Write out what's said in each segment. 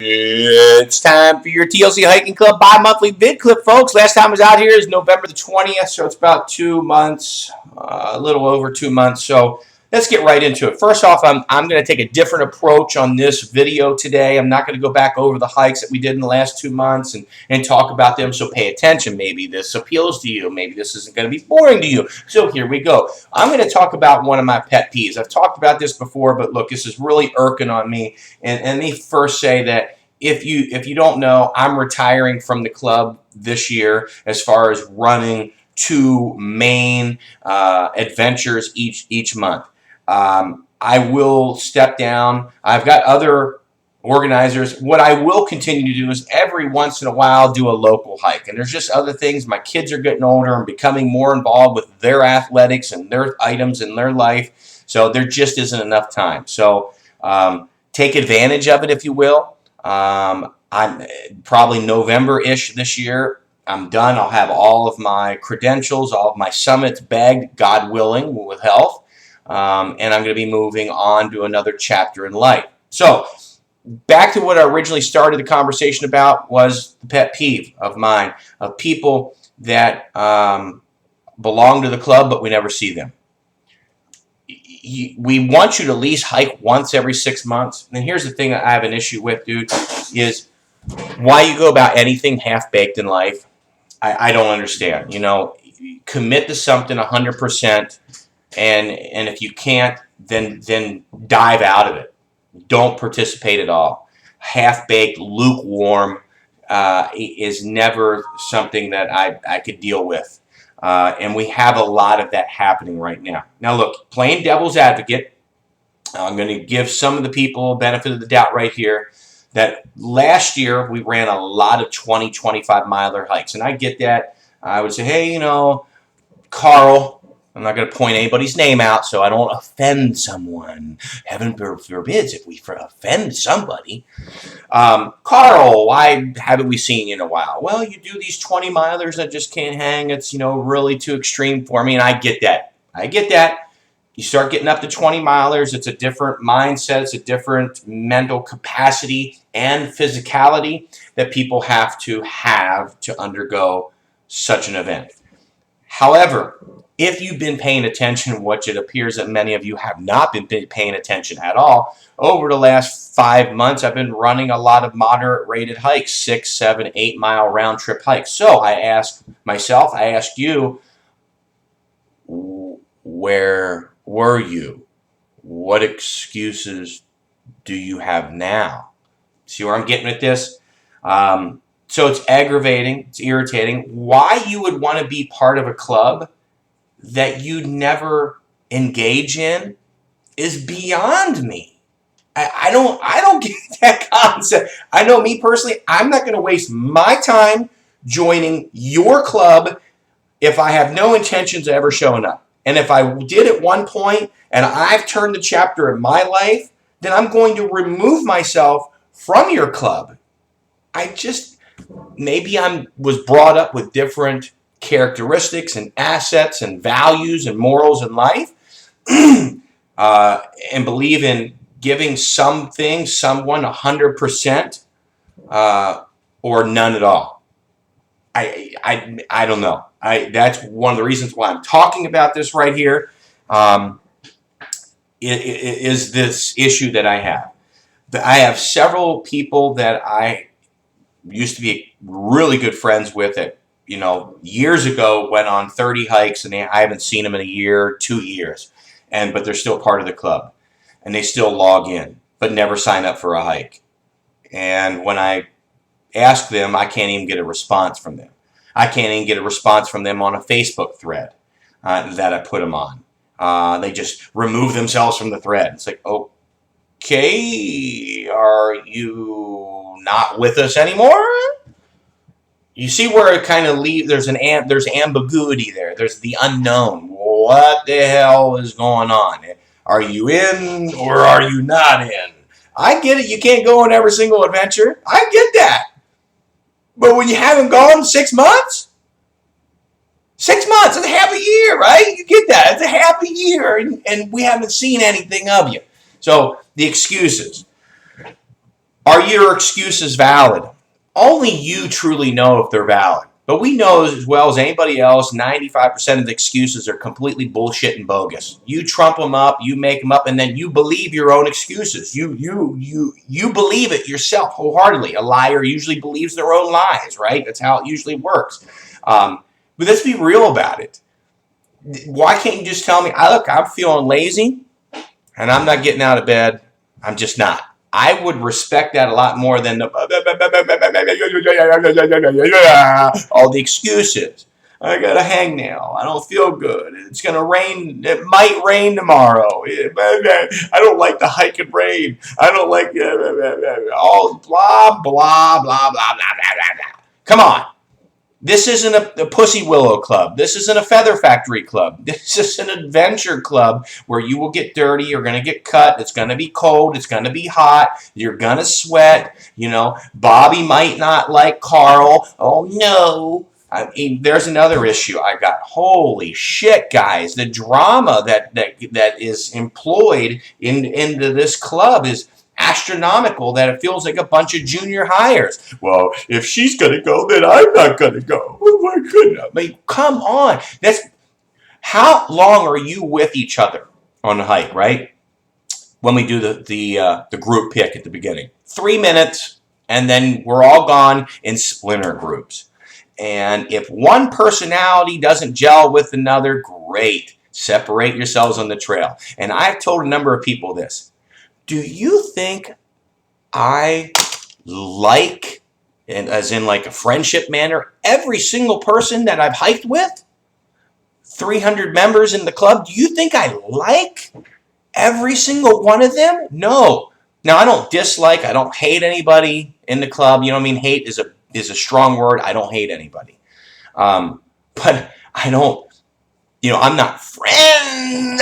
It's time for your TLC Hiking Club bi-monthly vid clip, folks. Last time I was out here is November the 20th, so it's about 2 months, a little over 2 months. So let's get right into it. First off, I'm going to take a different approach on this video today. I'm not going to go back over the hikes that we did in the last 2 months and talk about them, so pay attention. Maybe this appeals to you. Maybe this isn't going to be boring to you. So here we go. I'm going to talk about one of my pet peeves. I've talked about this before, but look, this is really irking on me. And let me first say that if you don't know, I'm retiring from the club this year as far as running 2 main adventures each month. I will step down. I've got other organizers. What I will continue to do is every once in a while do a local hike. And there's just other things. My kids are getting older and becoming more involved with their athletics and their items in their life. So there just isn't enough time. So take advantage of it, if you will. I'm probably November-ish this year. I'm done. I'll have all of my credentials, all of my summits bagged, God willing, with health. And I'm going to be moving on to another chapter in life. So back to what I originally started the conversation about was the pet peeve of mine, of people that belong to the club, but we never see them. We want you to at least hike once every 6 months. And here's the thing that I have an issue with, dude, is why you go about anything half-baked in life. I don't understand. You know, commit to something 100%, and if you can't, then dive out of it. Don't participate at all. Half-baked, lukewarm is never something that I could deal with. And we have a lot of that happening right now. Now, look, playing devil's advocate, I'm going to give some of the people benefit of the doubt right here that last year we ran a lot of 20, 25-miler hikes. And I get that. I would say, hey, you know, Carl, I'm not going to point anybody's name out so I don't offend someone. Heaven forbids if we offend somebody. Carl, why haven't we seen you in a while? Well, you do these 20-milers that just can't hang. It's, you know, really too extreme for me, and I get that. I get that. You start getting up to 20-milers, it's a different mindset. It's a different mental capacity and physicality that people have to undergo such an event. However, if you've been paying attention, which it appears that many of you have not been paying attention at all, over the last 5 months, I've been running a lot of moderate-rated hikes, 6, 7, 8-mile round-trip hikes. So I asked myself, I asked you, where were you? What excuses do you have now? See where I'm getting at this? So it's aggravating, it's irritating. Why you would want to be part of a club that you never engage in is beyond me. I don't get that concept. I know me personally, I'm not going to waste my time joining your club if I have no intentions of ever showing up. And if I did at one point and I've turned the chapter in my life, then I'm going to remove myself from your club. Maybe I was brought up with different characteristics and assets and values and morals in life, and believe in giving someone 100% or none at all. I don't know. That's one of the reasons why I'm talking about this right here. Is this issue that I have. I have several people that I used to be really good friends with that, you know, years ago went on 30 hikes, and I haven't seen them in a year, 2 years, but they're still part of the club, and they still log in, but never sign up for a hike. And when I ask them, I can't even get a response from them. I can't even get a response from them on a Facebook thread that I put them on. They just remove themselves from the thread. It's like, okay, are you not with us anymore? You see where it kind of leaves. There's ambiguity there. There's the unknown. What the hell is going on? Are you in or are you not in? I get it. You can't go on every single adventure. I get that. But when you haven't gone 6 months, 6 months, it's half a year, right? You get that. It's a half a year, and we haven't seen anything of you. So the excuses. Are your excuses valid? Only you truly know if they're valid. But we know as well as anybody else, 95% of the excuses are completely bullshit and bogus. You trump them up, you make them up, and then you believe your own excuses. You believe it yourself wholeheartedly. A liar usually believes their own lies, right? That's how it usually works. But let's be real about it. Why can't you just tell me, look, I'm feeling lazy, and I'm not getting out of bed. I'm just not. I would respect that a lot more than all the excuses. I got a hangnail. I don't feel good. It's going to rain. It might rain tomorrow. I don't like the hike and rain. I don't like all blah, blah, blah, blah, blah, blah, blah. Come on. This isn't a Pussy Willow Club. This isn't a Feather Factory Club. This is an adventure club where you will get dirty. You're going to get cut. It's going to be cold. It's going to be hot. You're going to sweat. You know, Bobby might not like Carl. Oh, no. I mean, there's another issue I got. Holy shit, guys. The drama that is employed into this club is astronomical, that it feels like a bunch of junior hires. Well, if she's going to go, then I'm not going to go. Oh my goodness. I mean, come on. How long are you with each other on the hike, right? When we do the group pick at the beginning. 3 minutes, and then we're all gone in splinter groups. And if one personality doesn't gel with another, great. Separate yourselves on the trail. And I've told a number of people this. Do you think I like, and as in like a friendship manner, every single person that I've hiked with? 300 members in the club. Do you think I like every single one of them? No. Now, I don't dislike, I don't hate anybody in the club. You know what I mean? Hate is a strong word. I don't hate anybody. But I don't, I'm not friends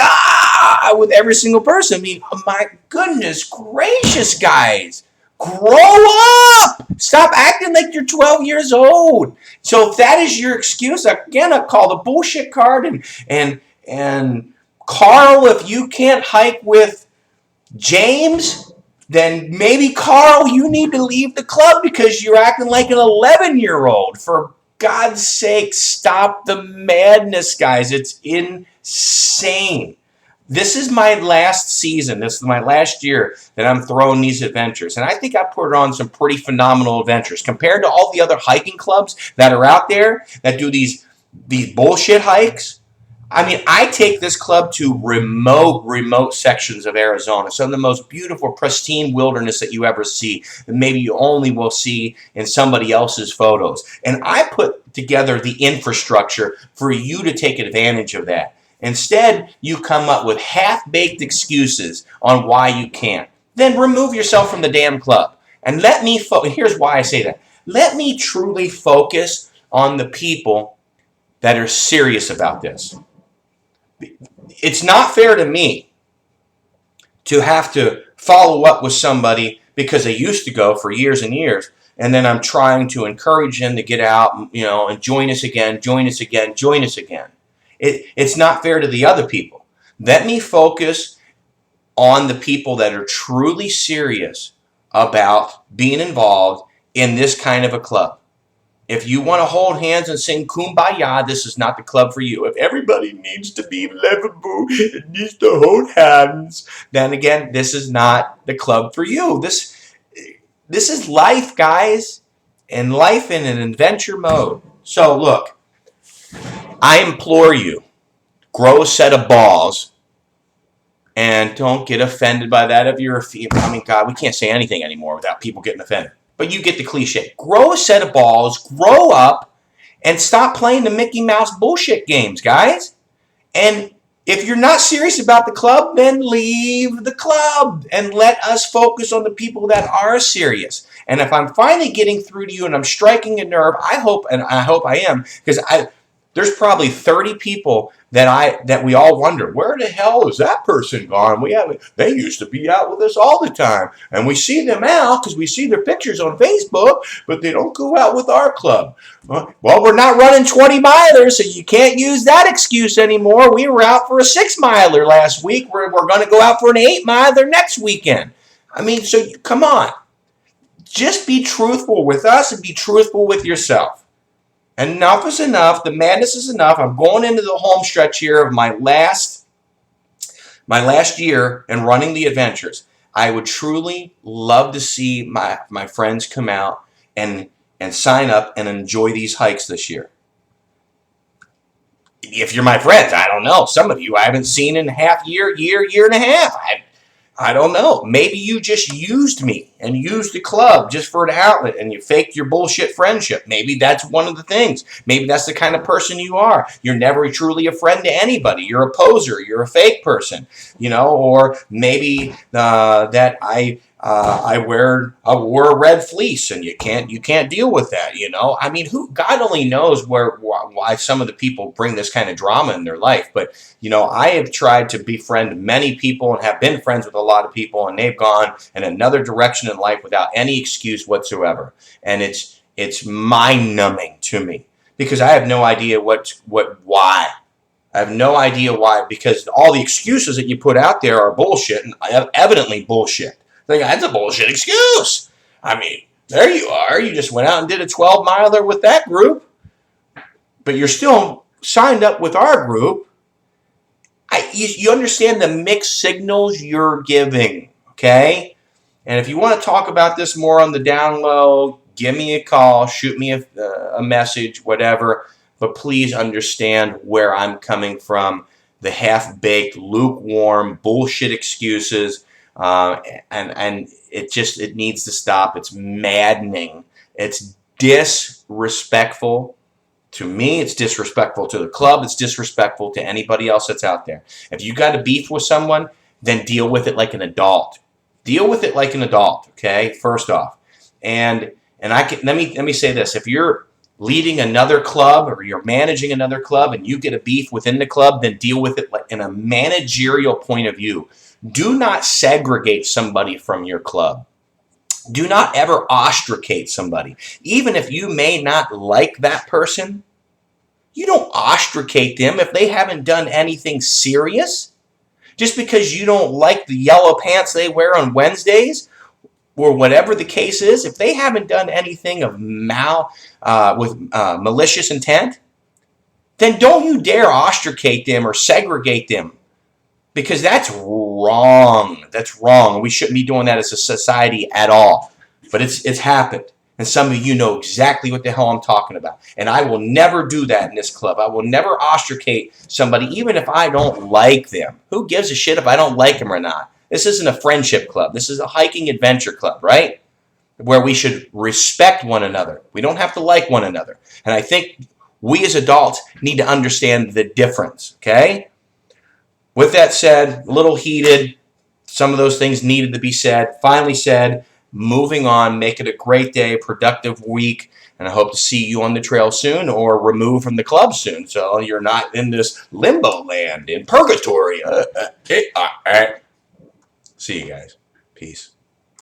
with every single person. I mean, oh my goodness gracious, guys. Grow up! Stop acting like you're 12 years old. So if that is your excuse, again, I call the bullshit card. And Carl, if you can't hike with James, then maybe, Carl, you need to leave the club because you're acting like an 11-year-old. For God's sake, stop the madness, guys. It's insane. This is my last season. This is my last year that I'm throwing these adventures. And I think I put on some pretty phenomenal adventures. Compared to all the other hiking clubs that are out there that do these bullshit hikes, I mean, I take this club to remote sections of Arizona. Some of the most beautiful, pristine wilderness that you ever see. And maybe you only will see in somebody else's photos. And I put together the infrastructure for you to take advantage of that. Instead, you come up with half-baked excuses on why you can't. Then remove yourself from the damn club. And let me, here's why I say that. Let me truly focus on the people that are serious about this. It's not fair to me to have to follow up with somebody because they used to go for years and years, and then I'm trying to encourage them to get out, and join us again, join us again, join us again. It's not fair to the other people. Let me focus on the people that are truly serious about being involved in this kind of a club. If you want to hold hands and sing Kumbaya, this is not the club for you. If everybody needs to be lovable and needs to hold hands, then again, this is not the club for you. This is life, guys, and life in an adventure mode. So look, I implore you, grow a set of balls, and don't get offended by that. If you're I mean, God, we can't say anything anymore without people getting offended. But you get the cliche. Grow a set of balls, grow up, and stop playing the Mickey Mouse bullshit games, guys. And if you're not serious about the club, then leave the club and let us focus on the people that are serious. And if I'm finally getting through to you and I'm striking a nerve, I hope I am, because there's probably 30 people that we all wonder, where the hell is that person gone? They used to be out with us all the time. And we see them out because we see their pictures on Facebook, but they don't go out with our club. Well, we're not running 20 milers, so you can't use that excuse anymore. We were out for a 6 miler last week. We're going to go out for an 8 miler next weekend. I mean, so come on. Just be truthful with us and be truthful with yourself. Enough is enough. The madness is enough. I'm going into the home stretch here of my last year and running the adventures. I would truly love to see my friends come out and sign up and enjoy these hikes this year. If you're my friends, I don't know. Some of you I haven't seen in year and a half. I don't know. Maybe you just used me and used the club just for an outlet and you faked your bullshit friendship. Maybe that's one of the things. Maybe that's the kind of person you are. You're never truly a friend to anybody. You're a poser. You're a fake person, or maybe that I wore a red fleece and you can't deal with that, I mean, God only knows why some of the people bring this kind of drama in their life. But I have tried to befriend many people and have been friends with a lot of people, and they've gone in another direction in life without any excuse whatsoever. And it's mind-numbing to me because I have no idea why. I have no idea why, because all the excuses that you put out there are bullshit and evidently bullshit. That's a bullshit excuse. I mean, there you are. You just went out and did a 12-miler with that group, but you're still signed up with our group. You understand the mixed signals you're giving, okay? And if you want to talk about this more on the down low, give me a call, shoot me a message, whatever. But please understand where I'm coming from. The half-baked, lukewarm, bullshit excuses. And it needs to stop. It's maddening. It's disrespectful to me. It's disrespectful to the club. It's disrespectful to anybody else that's out there. If you got a beef with someone, then deal with it like an adult. Deal with it like an adult, okay? First off. And let me say this. If you're leading another club or you're managing another club and you get a beef within the club, then deal with it in a managerial point of view. Do not segregate somebody from your club. Do not ever ostracate somebody. Even if you may not like that person, you don't ostracate them if they haven't done anything serious. Just because you don't like the yellow pants they wear on Wednesdays, or whatever the case is, if they haven't done anything of malicious intent, then don't you dare ostracate them or segregate them, because that's wrong. That's wrong. We shouldn't be doing that as a society at all. But it's happened. And some of you know exactly what the hell I'm talking about. And I will never do that in this club. I will never ostracate somebody, even if I don't like them. Who gives a shit if I don't like them or not? This isn't a friendship club. This is a hiking adventure club, right? Where we should respect one another. We don't have to like one another. And I think we as adults need to understand the difference, okay? With that said, a little heated. Some of those things needed to be said. Finally said. Moving on. Make it a great day, productive week. And I hope to see you on the trail soon or removed from the club soon, so you're not in this limbo land, in purgatory. See you guys. Peace.